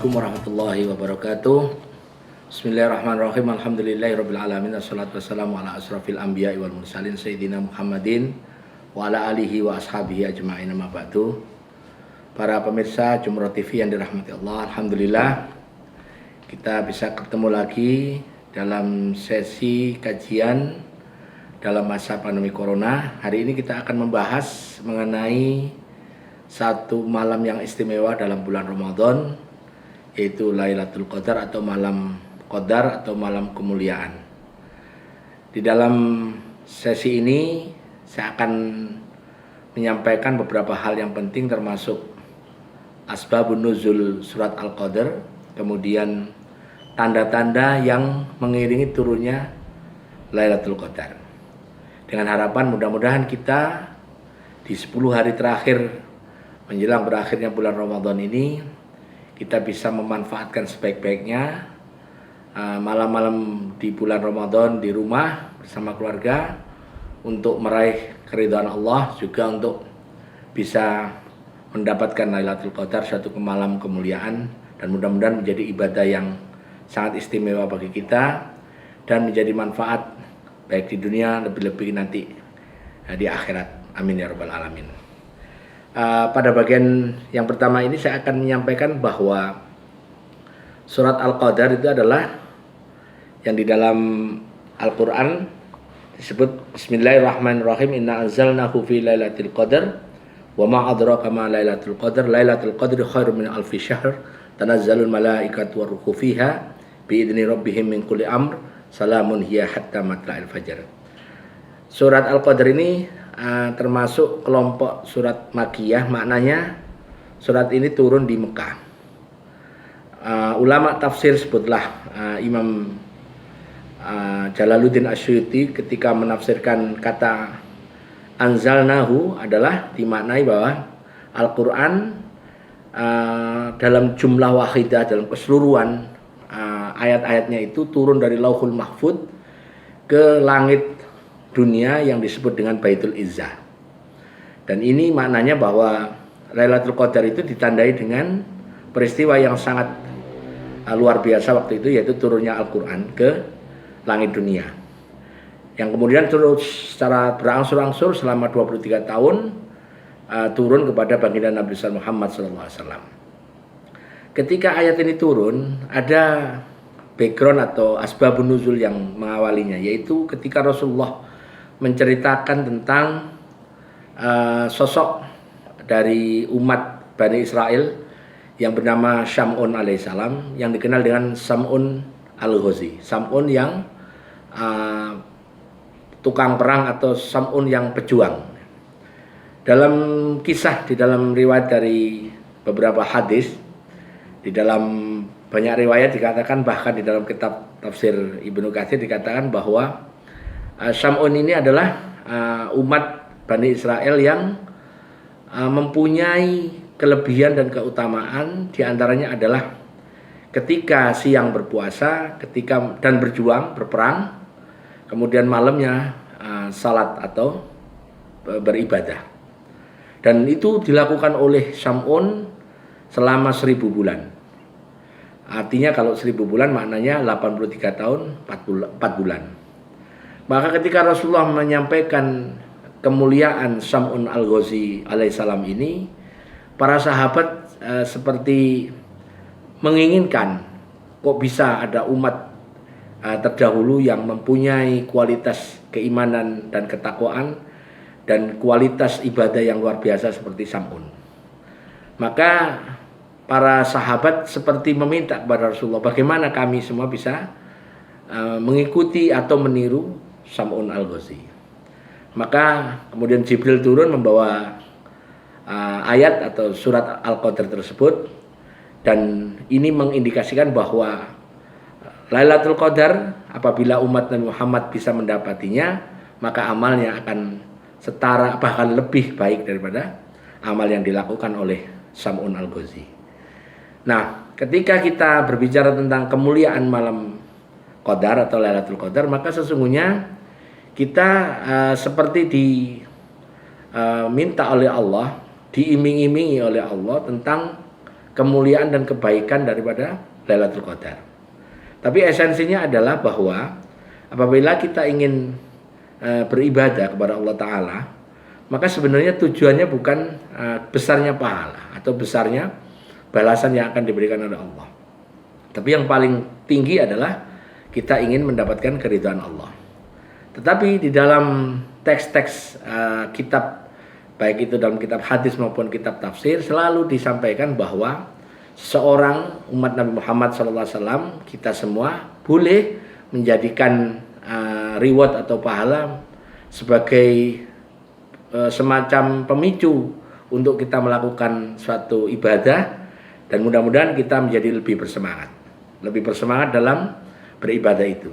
Assalamualaikum warahmatullahi wabarakatuh. Bismillahirrahmanirrahim. Alhamdulillahirabbil alamin. Wassalatu wassalamu ala asrofil anbiya'i wal mursalin sayyidina Muhammadin wa ala alihi wa ashabihi ajma'in, amma ba'du. Para pemirsa Jumroh TV yang dirahmati Allah, alhamdulillah kita bisa ketemu lagi dalam sesi kajian dalam masa pandemi corona. Hari ini kita akan membahas mengenai satu malam yang istimewa dalam bulan Ramadan, yaitu Lailatul Qadar atau malam Qadar atau malam kemuliaan. Di dalam sesi ini saya akan menyampaikan beberapa hal yang penting, termasuk asbabun nuzul surat Al-Qadar, kemudian tanda-tanda yang mengiringi turunnya Lailatul Qadar. Dengan harapan mudah-mudahan kita di 10 hari terakhir menjelang berakhirnya bulan Ramadan ini, kita bisa memanfaatkan sebaik-baiknya malam-malam di bulan Ramadan di rumah bersama keluarga untuk meraih keridhaan Allah, juga untuk bisa mendapatkan Lailatul Qadar, suatu malam kemuliaan, dan mudah-mudahan menjadi ibadah yang sangat istimewa bagi kita dan menjadi manfaat baik di dunia, lebih-lebih nanti di akhirat. Amin ya rabbal alamin. Pada bagian yang pertama ini saya akan menyampaikan bahwa surat Al-Qadar itu adalah yang di dalam Al-Quran disebut Bismillahirrahmanirrahim, inna anzalnahu fi lailatul qadar wa ma adraka ma lailatul qadar lailatul qadri khairum min alfi syahr tanazzalul malaikatu waruhu fiha biidzni rabbihim min kulli amr salamun hiya hatta matla'il fajar. Surat Al-Qadar ini termasuk kelompok surat Makkiyah, maknanya surat ini turun di Mekah. Ulama tafsir sebutlah Imam Jalaluddin Asyuyuti ketika menafsirkan kata anzalnahu adalah dimaknai bahwa Al-Quran dalam jumlah wahidah, dalam keseluruhan ayat-ayatnya itu turun dari Lauhul Mahfud ke langit dunia yang disebut dengan Baitul Izzah. Dan ini maknanya bahwa Lailatul Qadar itu ditandai dengan peristiwa yang sangat luar biasa waktu itu, yaitu turunnya Al-Quran ke langit dunia, yang kemudian terus secara berangsur-angsur selama 23 tahun turun kepada baginda Nabi Muhammad SAW. Ketika ayat ini turun, ada background atau asbabun nuzul yang mengawalinya, yaitu ketika Rasulullah menceritakan tentang sosok dari umat Bani Israel yang bernama Syam'un alaihissalam, yang dikenal dengan Sam'un al-Ghazi. Sam'un yang tukang perang atau Sam'un yang pejuang. Dalam kisah, di dalam riwayat dari beberapa hadis, di dalam banyak riwayat dikatakan, bahkan di dalam kitab tafsir Ibnu Katsir dikatakan bahwa Sam'un ini adalah umat Bani Israel yang mempunyai kelebihan dan keutamaan. Di antaranya adalah ketika siang berpuasa, ketika dan berjuang, berperang, kemudian malamnya salat atau beribadah. Dan itu dilakukan oleh Sam'un selama 1000 bulan. Artinya kalau 1000 bulan maknanya 83 tahun 4 bulan. Maka ketika Rasulullah menyampaikan kemuliaan Sam'un al-Ghazi alaihissalam ini, para sahabat seperti menginginkan, kok bisa ada umat terdahulu yang mempunyai kualitas keimanan dan ketakwaan dan kualitas ibadah yang luar biasa seperti Sam'un. Maka para sahabat seperti meminta kepada Rasulullah, bagaimana kami semua bisa mengikuti atau meniru Sam'un al-Ghazi. Maka kemudian Jibril turun membawa ayat atau surat Al-Qadar tersebut, dan ini mengindikasikan bahwa Lailatul Qadar apabila umat Nabi Muhammad bisa mendapatinya, maka amalnya akan setara bahkan lebih baik daripada amal yang dilakukan oleh Sam'un al-Ghazi. Nah, ketika kita berbicara tentang kemuliaan malam Qadar atau Lailatul Qadar, maka sesungguhnya kita seperti diminta oleh Allah, diiming-imingi oleh Allah tentang kemuliaan dan kebaikan daripada Lailatul Qadar. Tapi esensinya adalah bahwa apabila kita ingin beribadah kepada Allah Ta'ala, maka sebenarnya tujuannya bukan besarnya pahala atau besarnya balasan yang akan diberikan oleh Allah. Tapi yang paling tinggi adalah kita ingin mendapatkan keridhaan Allah. Tetapi di dalam teks-teks kitab, baik itu dalam kitab hadis maupun kitab tafsir, selalu disampaikan bahwa seorang umat Nabi Muhammad SAW, kita semua boleh menjadikan reward atau pahala sebagai semacam pemicu untuk kita melakukan suatu ibadah, dan mudah-mudahan kita menjadi lebih bersemangat dalam beribadah itu.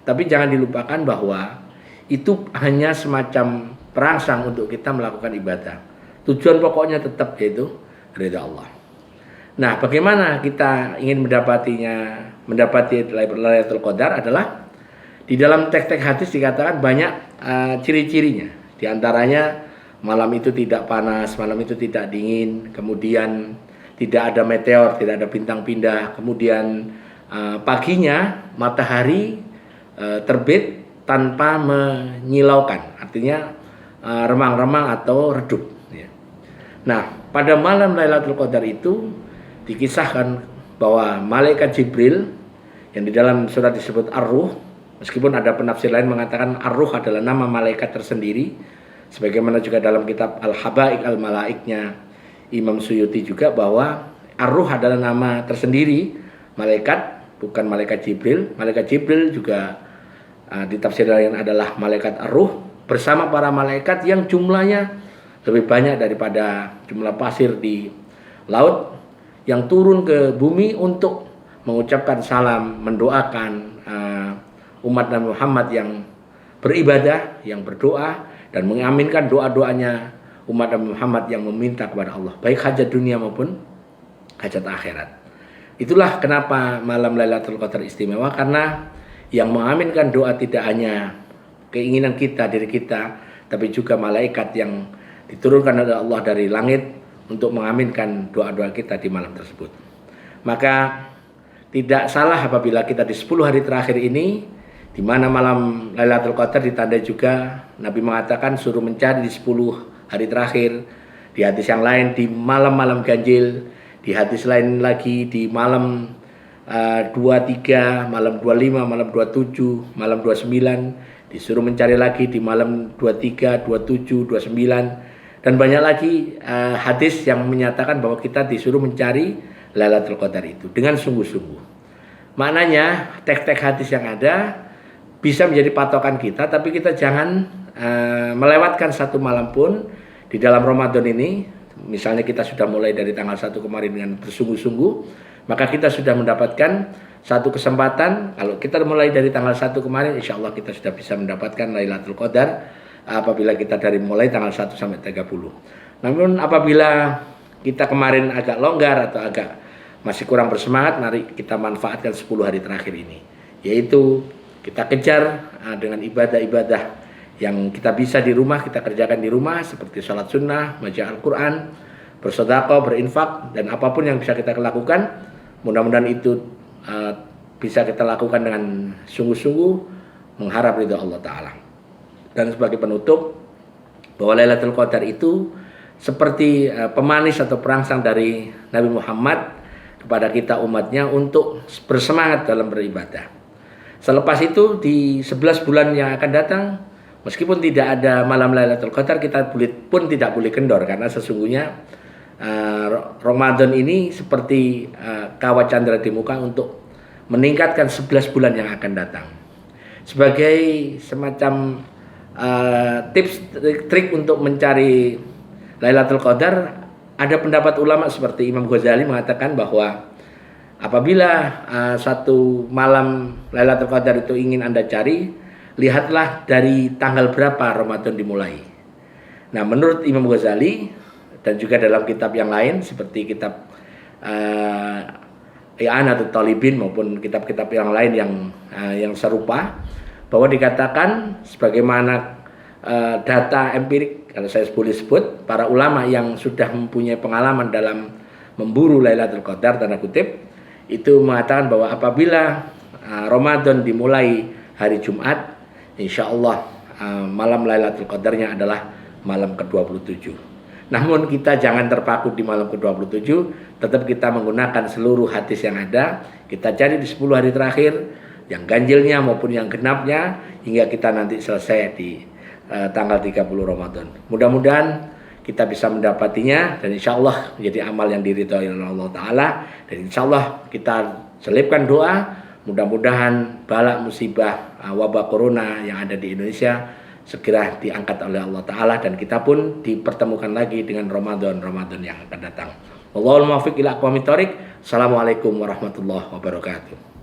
Tapi jangan dilupakan bahwa itu hanya semacam perangsang untuk kita melakukan ibadah. Tujuan pokoknya tetap yaitu ridha Allah. Nah, bagaimana kita ingin mendapati Lailatul Qadar adalah di dalam teks-teks hadis dikatakan banyak ciri-cirinya. Di antaranya malam itu tidak panas, malam itu tidak dingin, kemudian tidak ada meteor, tidak ada bintang pindah, kemudian paginya matahari terbit tanpa menyilaukan, artinya remang-remang atau redup. Nah, pada malam Lailatul Qadar itu dikisahkan bahwa malaikat Jibril yang di dalam surat disebut Ar-Ruh, meskipun ada penafsir lain mengatakan Ar-Ruh adalah nama malaikat tersendiri, sebagaimana juga dalam kitab Al-Habaik Al-Malaiknya Imam Suyuti juga bahwa Ar-Ruh adalah nama tersendiri malaikat, bukan malaikat Jibril. Malaikat Jibril juga di tafsir lain adalah malaikat Ar-Ruh bersama para malaikat yang jumlahnya lebih banyak daripada jumlah pasir di laut, yang turun ke bumi untuk mengucapkan salam, mendoakan umat Nabi Muhammad yang beribadah, yang berdoa, dan mengaminkan doa-doanya umat Nabi Muhammad yang meminta kepada Allah, baik hajat dunia maupun hajat akhirat. Itulah kenapa malam Lailatul Qadar istimewa, karena yang mengaminkan doa tidak hanya keinginan kita, diri kita, tapi juga malaikat yang diturunkan oleh Allah dari langit untuk mengaminkan doa-doa kita di malam tersebut. Maka tidak salah apabila kita di 10 hari terakhir ini, di mana malam Lailatul Qadar ditandai juga Nabi mengatakan suruh mencari di 10 hari terakhir, di hadis yang lain di malam-malam ganjil, di hadis lain lagi di malam 23, malam 25, malam 27, malam 29, disuruh mencari lagi di malam 23, 27, 29, dan banyak lagi hadis yang menyatakan bahwa kita disuruh mencari Lailatul Qadar itu dengan sungguh-sungguh. Maknanya teks-teks hadis yang ada bisa menjadi patokan kita, tapi kita jangan melewatkan satu malam pun di dalam Ramadan ini. Misalnya kita sudah mulai dari tanggal 1 kemarin dengan bersungguh-sungguh, maka kita sudah mendapatkan satu kesempatan. Kalau kita mulai dari tanggal 1 kemarin, insya Allah kita sudah bisa mendapatkan Lailatul Qadar apabila kita dari mulai tanggal 1 sampai 30. Namun apabila kita kemarin agak longgar atau agak masih kurang bersemangat, mari kita manfaatkan 10 hari terakhir ini, yaitu kita kejar dengan ibadah-ibadah yang kita bisa di rumah, kita kerjakan di rumah, seperti sholat sunnah, baca Al-Quran, bersedekah, berinfak, dan apapun yang bisa kita lakukan. Mudah-mudahan itu bisa kita lakukan dengan sungguh-sungguh, mengharap ridha Allah Ta'ala. Dan sebagai penutup, bahwa Lailatul Qadar itu seperti pemanis atau perangsang dari Nabi Muhammad kepada kita umatnya untuk bersemangat dalam beribadah. Selepas itu di 11 bulan yang akan datang, meskipun tidak ada malam Lailatul Qadar, kita pun tidak boleh kendor, karena sesungguhnya Ramadan ini seperti kawat candra di muka untuk meningkatkan 11 bulan yang akan datang. Sebagai semacam tips trik untuk mencari Lailatul Qadar, ada pendapat ulama seperti Imam Ghazali mengatakan bahwa apabila satu malam Lailatul Qadar itu ingin Anda cari, lihatlah dari tanggal berapa Ramadan dimulai. Nah, menurut Imam Ghazali dan juga dalam kitab yang lain seperti kitab I'anatul Talibin maupun kitab-kitab yang lain yang serupa, bahwa dikatakan sebagaimana data empirik, kalau saya boleh sebut, para ulama yang sudah mempunyai pengalaman dalam memburu Lailatul Qadar tanda kutip, itu mengatakan bahwa apabila Ramadan dimulai hari Jumat, insya Allah malam Lailatul Qadarnya adalah malam ke-27. Namun kita jangan terpaku di malam ke-27, tetap kita menggunakan seluruh hadis yang ada, kita cari di 10 hari terakhir, yang ganjilnya maupun yang genapnya, hingga kita nanti selesai di tanggal 30 Ramadan. Mudah-mudahan kita bisa mendapatinya, dan insya Allah menjadi amal yang diridhoi oleh Allah Ta'ala. Dan insya Allah kita selipkan doa, mudah-mudahan bala musibah wabah corona yang ada di Indonesia segera diangkat oleh Allah Ta'ala, dan kita pun dipertemukan lagi dengan Ramadan yang akan datang. Wallahul muwaffiq ila aqwamit thoriq. Assalamualaikum warahmatullahi wabarakatuh.